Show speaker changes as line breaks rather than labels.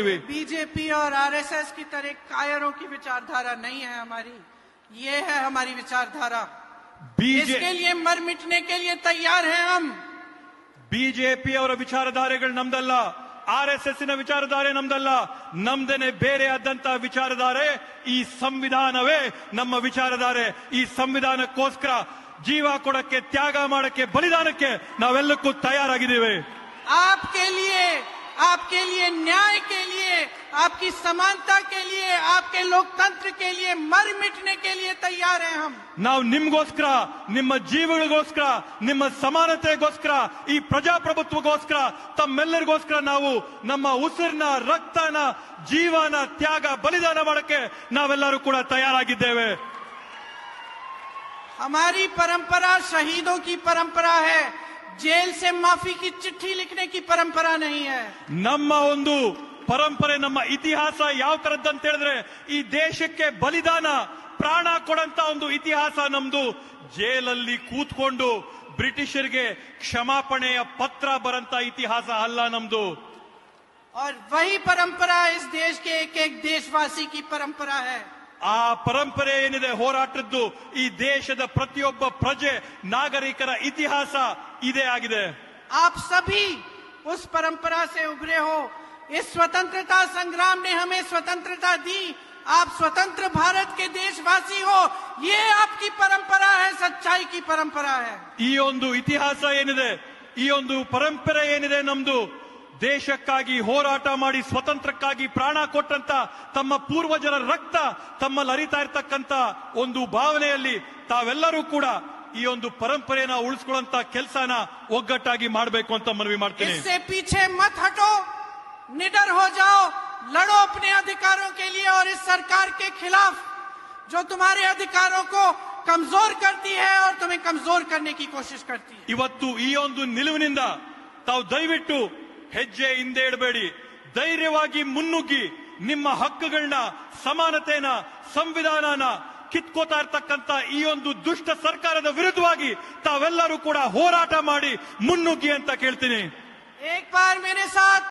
BJP और RSS की तरह कायरों की विचारधारा नहीं है हमारी, ये है हमारी विचारधारा। इसके लिए मर मिटने के लिए तैयार हैं हम।
ಬಿಜೆಪಿ ಅವರ ವಿಚಾರಧಾರೆಗಳು ನಮ್ದಲ್ಲ, ಆರ್ಎಸ್ಎಸ್ ನ ವಿಚಾರಧಾರೆ ನಮ್ದಲ್ಲ, ನಮ್ದೇನೆ ಬೇರೆ ಆದಂತ ವಿಚಾರಧಾರೆ. ಈ ಸಂವಿಧಾನವೇ ನಮ್ಮ ವಿಚಾರಧಾರೆ. ಈ ಸಂವಿಧಾನಕ್ಕೋಸ್ಕರ ಜೀವ ಕೊಡಕ್ಕೆ, ತ್ಯಾಗ ಮಾಡಕ್ಕೆ, ಬಲಿದಾನಕ್ಕೆ ನಾವೆಲ್ಲಕ್ಕೂ ತಯಾರಾಗಿದ್ದೇವೆ.
आपके लिए न्याय के लिए, आपकी समानता के लिए, आपके लोकतंत्र के लिए मर मिटने के लिए तैयार हैं हम।
ನಾವು ನಿಮ್ಗೋಸ್ಕರ, ನಿಮ್ಮ ಜೀವಗಳಿಗೋಸ್ಕರ, ನಿಮ್ಮ ಸಮಾನತೆಗೋಸ್ಕರ, ಈ ಪ್ರಜಾಪ್ರಭುತ್ವಗೋಸ್ಕರ, ತಮ್ಮೆಲ್ಲರಿಗೋಸ್ಕರ ನಾವು ನಮ್ಮ ಉಸಿರನ್ನ, ರಕ್ತನ, ಜೀವನ, ತ್ಯಾಗ, ಬಲಿದಾನ ಮಾಡಕ್ಕೆ ನಾವೆಲ್ಲರೂ ಕೂಡ ತಯಾರಾಗಿದ್ದೇವೆ.
हमारी परंपरा शहीदों की परंपरा है, जेल से माफी की चिट्ठी लिखने की परंपरा नहीं है.
ನಮ್ಮ ಒಂದು ಪರಂಪರೆ, ನಮ್ಮ ಇತಿಹಾಸ ಯಾವ ತರದ್ದಂತ ಹೇಳಿದ್ರೆ ಈ ದೇಶಕ್ಕೆ ಬಲಿದಾನ, ಪ್ರಾಣ ಕೊಡಂತ ಒಂದು ಇತಿಹಾಸ ನಮ್ದು. ಜೇಲಲ್ಲಿ ಕೂತ್ಕೊಂಡು ಬ್ರಿಟಿಷರಿಗೆ ಕ್ಷಮಾಪಣೆಯ ಪತ್ರ ಬರಂತ ಇತಿಹಾಸ ಅಲ್ಲ ನಮ್ದು.
और वही परंपरा इस देश के एक एक देशवासी की परंपरा है.
ಆ ಪರಂಪರೆ ಏನಿದೆ ಹೋರಾಟದ್ದು, ಈ ದೇಶದ ಪ್ರತಿಯೊಬ್ಬ ಪ್ರಜೆ, ನಾಗರಿಕರ ಇತಿಹಾಸ ಇದೇ ಆಗಿದೆ.
आप सभी उस परंपरा से उभरे हो. इस स्वतंत्रता संग्राम ने हमें स्वतंत्रता दी. आप स्वतंत्र भारत के देशवासी हो. ये आपकी परंपरा है, सच्चाई की परंपरा है.
ಈ ಒಂದು ಇತಿಹಾಸ ಏನಿದೆ, ಈ ಒಂದು ಪರಂಪರೆ ಏನಿದೆ ನಮ್ದು, ದೇಶಕ್ಕಾಗಿ ಹೋರಾಟ ಮಾಡಿ ಸ್ವತಂತ್ರಕ್ಕಾಗಿ ಪ್ರಾಣ ಕೊಟ್ಟಂತ ತಮ್ಮ ಪೂರ್ವಜರ ರಕ್ತ ತಮ್ಮಲ್ಲಿ ಹರಿತಾ ಇರ್ತಕ್ಕಂತ ಒಂದು ಭಾವನೆಯಲ್ಲಿ ತಾವೆಲ್ಲರೂ ಕೂಡ ಈ ಒಂದು ಪರಂಪರೆನ ಉಳಿಸ್ಕೊಳ್ಳುವಂತ ಕೆಲಸನ ಒಗ್ಗಟ್ಟಾಗಿ ಮಾಡಬೇಕು ಅಂತ ಮನವಿ ಮಾಡ್ತೀನಿ.
इससे पीछे मत हटो, निडर हो जाओ, लड़ो अपने अधिकारों के लिए और इस सरकार के खिलाफ जो तुम्हारे अधिकारों को कमजोर करती है और तुम्हें कमजोर करने की कोशिश करती है.
ಇವತ್ತು ಈ ಒಂದು ನಿಲುವಿನಿಂದ ತಾವು ದಯವಿಟ್ಟು ಹೆಜ್ಜೆ ಹಿಂದೆ ಇಡಬೇಡಿ. ಧೈರ್ಯವಾಗಿ ಮುನ್ನುಗ್ಗಿ ನಿಮ್ಮ ಹಕ್ಕುಗಳನ್ನ, ಸಮಾನತೆನ, ಸಂವಿಧಾನನ ಕಿತ್ಕೋತಾ ಇರ್ತಕ್ಕಂತ ಈ ಒಂದು ದುಷ್ಟ ಸರ್ಕಾರದ ವಿರುದ್ಧವಾಗಿ ತಾವೆಲ್ಲರೂ ಕೂಡ ಹೋರಾಟ ಮಾಡಿ ಮುನ್ನುಗ್ಗಿ ಅಂತ ಕೇಳ್ತೀನಿ.
एक बार मेरे साथ